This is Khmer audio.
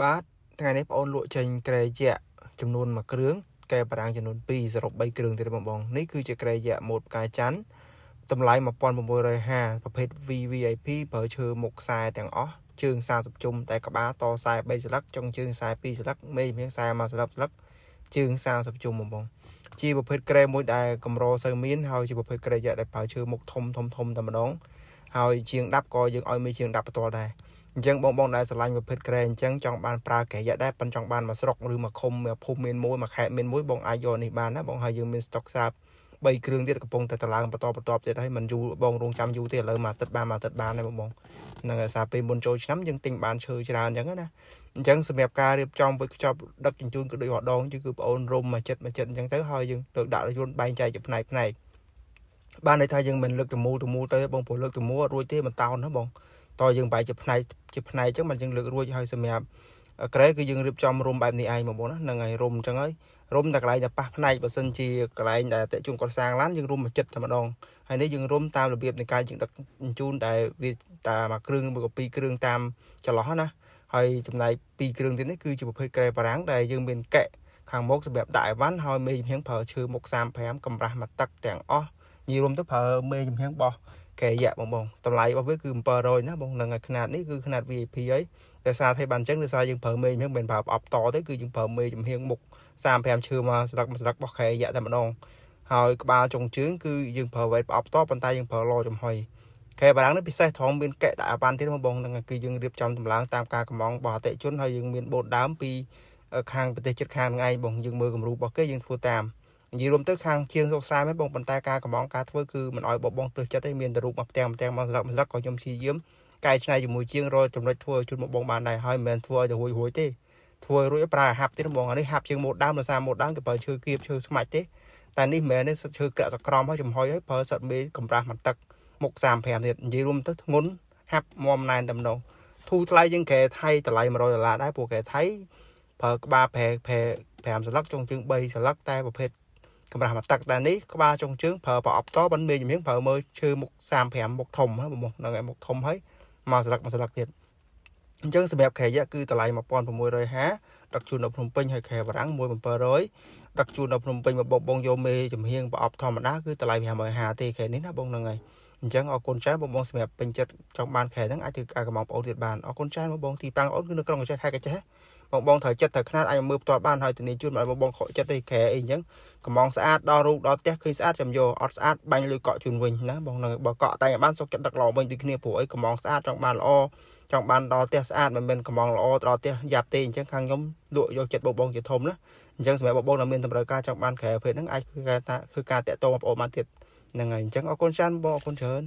បាទថ្ងៃនេះបងអូនលក់ចេញក្រែយៈចំនួន1គ្រឿងកែបារាំងចំនួន2សរុប3គ្រឿងទៀតបងនេះគឺជាក្រែយៈម៉ូតផ្កាយច័ន្ទតម្លៃ1650ប្រភេទ VVIP ប្រើឈើមុខខ្សែទាំងអស់ជើង30ជុំតែក្បាលតខ្សែ3ស្លឹកចុងជើងខ្សែ2ស្លឹកមេជំនាញខ្សែ1ស្លឹកជើង30ជុំបងជាប្រភេទក្រែមួយដែលកម្រសូវមានហើយជាប្រភេទក្រែយៈដែលប្រើឈើមុខធំតែម្ដងហើយជាងដាប់ក៏យើងឲ្យមានជាងដាប់ផ្ទាល់ដែរអញ្ចឹងបងដែលស្រឡាញ់ប្រភេទក្រែអញ្ចឹងចង់បានប្រើក្រែយៈដែរប៉ុន្តែចង់បានមកស្រុកឬមកឃុំមកភូមិមានមួយមកខេត្តមានមួយបងអាចយកនេះបានណាបងហើយយើងមានស្តុកសាប3គ្រឿងទៀតកំពុងតែតឡើងបន្តទៀតហើយមិនយូរបងរងចាំយូរទេឥឡូវមកទឹកបានដែរបងហ្នឹងហើយសារពេលមុនចូលឆ្នាំយើងទិញបានឈើច្រើនអញ្ចឹងណាអញ្ចឹងសម្រាប់ការរៀបចំវិចខ្ចប់ដឹកជញ្ជូនក៏ដូចរដងគឺបងអូនរុំមកចិត្តអញ្ចឹងទៅហើយយើងលើកដាក់រយន្តបែងចែកជាផ្នែកបានន័យថាយើងមិនលើកទៅមូលទៅបងព្រោះលើកទៅមូលអត់រួចទេមិនតោនណាបងតើយើងបែរជាផ្នែកអញ្ចឹងមិនយើងលើករួចហើយសម្រាប់ក្រែគឺយើងរៀបចំរុំបែបនេះឯងបងណាហ្នឹងហើយរុំអញ្ចឹងហើយរុំតែកន្លែងតែប៉ះផ្នែកបើសិនជាកន្លែងដែលតេជុំគាត់សាងឡានយើងរុំមកចិត្តតែម្ដងហើយនេះយើងរុំតាមរបៀបនៃការយើងដឹកជញ្ជូនដែលវាតាមមួយគ្រឿងមួយក៏ពីរគ្រឿងតាមចន្លោះណាហើយចំណែក2គ្រឿងទៀតនេះគឺជាប្រភេទក្រែបារាំងដែលយើងមានកែខាងមុខសម្រាប់ដាក់អីវ៉ាន់ហើយមេជំហៀងប្រើឈើមុខ35កម្រាស់មកទឹកទាំងអស់និយាយរួមទៅប្រើមេជំហៀងបោះក្រែយៈបងតម្លៃរបស់វាគឺ700ណាបងនឹងឲ្យຂະຫນាតនេះគឺຂະຫນាត VIP ហើយតែសារថាបានអញ្ចឹងដោយសារយើងប្រើមេជំហៀងមិនប្រើប្រអប់តទេគឺយើងប្រើមេជំហៀងមុខ35ឈើមកស្លឹកបោះក្រែយៈតែម្ដងហើយក្បាលចុងជើងគឺយើងប្រើវ៉ែតប្រអប់តប៉ុន្តែយើងប្រើឡចំហុយក្រែបារាំងនេះពិសេសត្រង់មានកែដាក់អាវ៉ាន់ទៀតបងនឹងគឺយើងរៀបចំតម្លើងតាមការកំងរបស់អតិថិជនហើយយើងមានបូតដើមពីខាងប្រទេសជិតខាងហ្នឹងឯងបងយើងមើលគំរូរបស់គេយើងធ្វើតាមនិយាយរួមទៅខាងជាងសុកស្រែមែនបងប៉ុន្តែការកំងការធ្វើគឺមិនអោយបងទើសចិត្តទេមានតែរូបមកផ្ទាំងមកស្លឹកក៏ខ្ញុំព្យាយាមកែច្នៃជាមួយជាងរកចំណុចធ្វើជូនមកបងបានដែរហើយមិនមែនធ្វើឲ្យទៅរួចទេធ្វើរួចប្រើហាប់ទៀតបងអានេះហាប់ជាងម៉ូតដើមដោយសារម៉ូតដើមគេប្រើឈើគៀបឈើស្មាច់ទេតែនេះមិនមែនទេឈើក្រាក់សក្រមហើយចំហុយហើយប្រើសិតមេកម្រាស់មកទឹកមុខ35ទៀតនិយាយរួមទៅធ្ងន់ហាប់មមណែនតែម្ដងធូរថ្លៃជាងក្រែថៃតម្លៃ$100ដែរព្រោះក្រែថៃប្រើក្បាលប្រែ5ស្លឹកចុងជើង3ស្លឹកតែប្រភេទកម្រាស់មកទឹកតែនេះក្បាលចុងជើងប្រើប្រអប់តប៉ុន្តែមេជំហៀងប្រើមើលឈើមុខ35មុខធំហ្នឹងហ្នឹងឯងមុខធំហើយមកស្លឹកទៀតអញ្ចឹងសម្រាប់ក្រែយៈគឺតម្លៃ1650ដឹកជូនដល់ភ្នំពេញហើយក្រែបារាំង1700ដឹកជូនដល់ភ្នំពេញមកបងយកមេជំហៀងប្រអប់ធម្មតាគឺតម្លៃ550ទេក្រែនេះណាបងហ្នឹងហើយអញ្ចឹងអរគុណច្រើនបងសម្រាប់ពេញចិត្តចង់បានក្រែហ្នឹងអាចធ្វើការកំងបងអូនទៀតបានអរគុណច្រើនបងទីតាំងអូនគឺនៅក្រុងកញ្ចេះខេត្តកញ្ចេះបងត្រូវចិត្តត្រូវຂະຫນាតអាចមើលផ្ទាល់បានហើយធានាជូនមកបងខកចិត្តទេក្រែអីអញ្ចឹងកំងស្អាតដល់រូបដល់ផ្ទះឃើញស្អាតចាំយកអត់ស្អាតបាញ់លុយកក់ជូនវិញណាបងនឹងបើកក់តែបានសុខចិត្តដឹកល្អវិញដូចគ្នាព្រោះអីកំងស្អាតចង់បានល្អចង់បានដល់ផ្ទះស្អាតមិនមែនកំងល្អដល់ផ្ទះយ៉ាប់ទេអញ្ចឹងខាងខ្ញុំលក់យកចិត្តបងជាធំណាអញ្ចឹងសម្រាប់បងដែលមានតម្រូវការចង់បានក្រែប្រភេទហ្នឹងអាចគឺការតាក់ទងបងប្អូនបានទៀតហ្នឹងហើយអញ្ចឹងអរគុណច្រើនបងអរគុណច្រើន